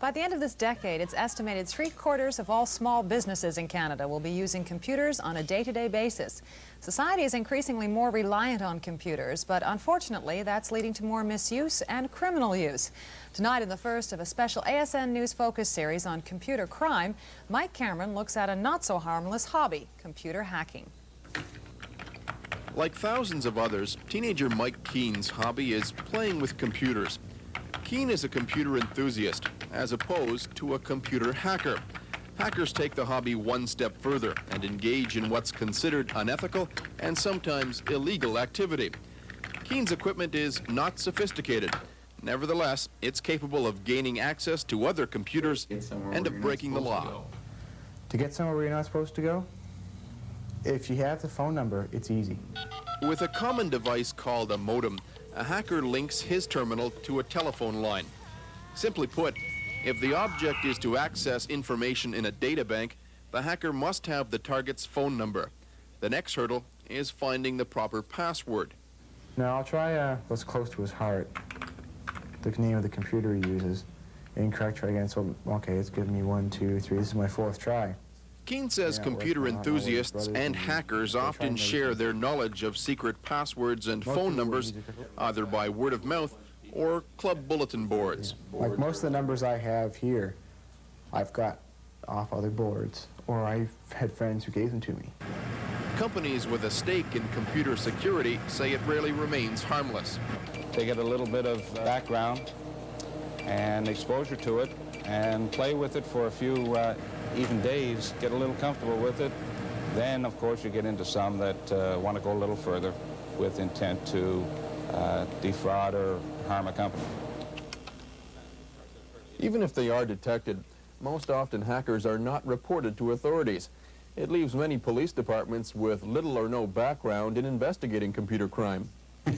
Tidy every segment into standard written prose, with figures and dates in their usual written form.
By the end of this decade, it's estimated 3/4 of all small businesses in Canada will be using computers on a day-to-day basis. Society is increasingly more reliant on computers, but unfortunately, that's leading to more misuse and criminal use. Tonight, in the first of a special ASN News Focus series on computer crime, Mike Cameron looks at a not-so-harmless hobby, computer hacking. Like thousands of others, teenager Mike Keen's hobby is playing with computers. Keen is a computer enthusiast, as opposed to a computer hacker. Hackers take the hobby one step further and engage in what's considered unethical and sometimes illegal activity. Keen's equipment is not sophisticated. Nevertheless, it's capable of gaining access to other computers and of breaking the law. To get somewhere where you're not supposed to go, if you have the phone number, it's easy. With a common device called a modem, a hacker links his terminal to a telephone line. Simply put, if the object is to access information in a databank, the hacker must have the target's phone number. The next hurdle is finding the proper password. Now I'll try what's close to his heart, the name of the computer he uses. Incorrect, try again. So, okay, it's giving me 1, 2, 3. This is my 4th try. Keen says computer enthusiasts and hackers often share their knowledge of secret passwords and phone numbers, either by word of mouth or club bulletin boards. Like most of the numbers I have here, I've got off other boards, or I've had friends who gave them to me. Companies with a stake in computer security say it rarely remains harmless. They get a little bit of background and exposure to it and play with it for a few even days, get a little comfortable with it. Then, of course, you get into some that want to go a little further with intent to defraud or harm a company. Even if they are detected, most often hackers are not reported to authorities. It leaves many police departments with little or no background in investigating computer crime.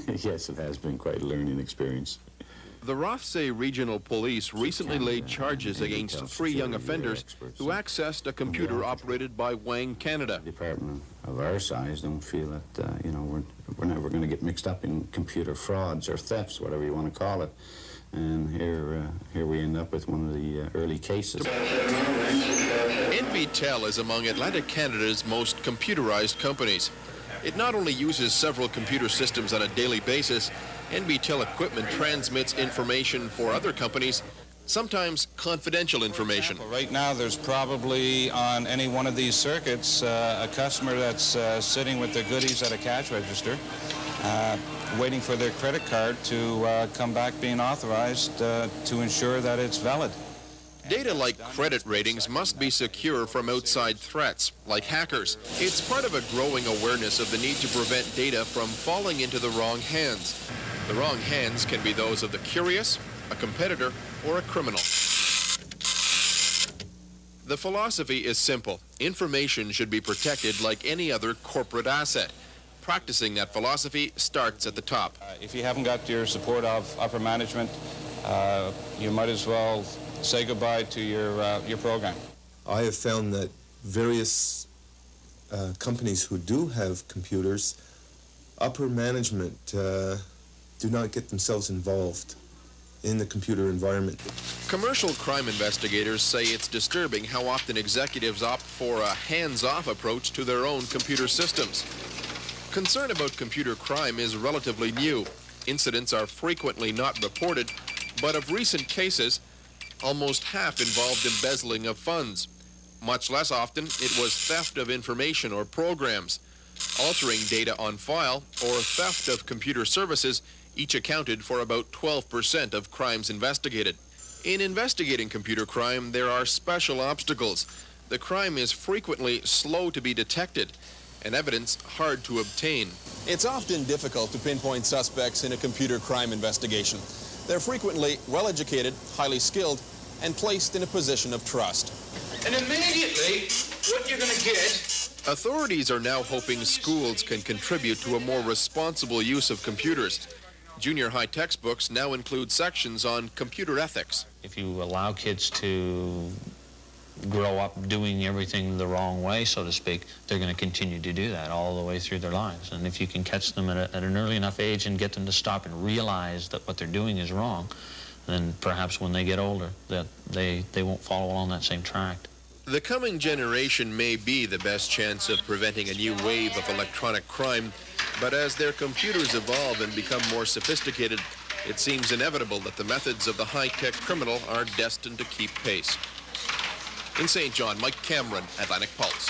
Yes, it has been quite a learning experience. The Rothsay Regional Police recently laid charges against 3 young offenders who accessed a computer operated by Wang Canada. A department of our size don't feel that, we're never going to get mixed up in computer frauds or thefts, whatever you want to call it. And here we end up with one of the early cases. NBTel is among Atlantic Canada's most computerized companies. It not only uses several computer systems on a daily basis, NBTel equipment transmits information for other companies, sometimes confidential information. Right now, there's probably on any one of these circuits a customer that's sitting with their goodies at a cash register, waiting for their credit card to come back being authorized to ensure that it's valid. Data like credit ratings must be secure from outside threats, like hackers. It's part of a growing awareness of the need to prevent data from falling into the wrong hands. The wrong hands can be those of the curious, a competitor, or a criminal. The philosophy is simple. Information should be protected like any other corporate asset. Practicing that philosophy starts at the top. If you haven't got your support of upper management, you might as well say goodbye to your program. I have found that various companies who do have computers, upper management do not get themselves involved in the computer environment. Commercial crime investigators say it's disturbing how often executives opt for a hands-off approach to their own computer systems. Concern about computer crime is relatively new. Incidents are frequently not reported, but of recent cases, almost half involved embezzling of funds. Much less often, it was theft of information or programs. Altering data on file or theft of computer services each accounted for about 12% of crimes investigated. In investigating computer crime, there are special obstacles. The crime is frequently slow to be detected, and evidence hard to obtain. It's often difficult to pinpoint suspects in a computer crime investigation. They're frequently well-educated, highly skilled, and placed in a position of trust. And immediately, what you're going to get... Authorities are now hoping schools can contribute to a more responsible use of computers. Junior high textbooks now include sections on computer ethics. If you allow kids to grow up doing everything the wrong way, so to speak, they're going to continue to do that all the way through their lives. And if you can catch them at an early enough age and get them to stop and realize that what they're doing is wrong, then perhaps when they get older, that they won't follow along that same track. The coming generation may be the best chance of preventing a new wave of electronic crime, but as their computers evolve and become more sophisticated, it seems inevitable that the methods of the high-tech criminal are destined to keep pace. In St. John, Mike Cameron, Atlantic Pulse.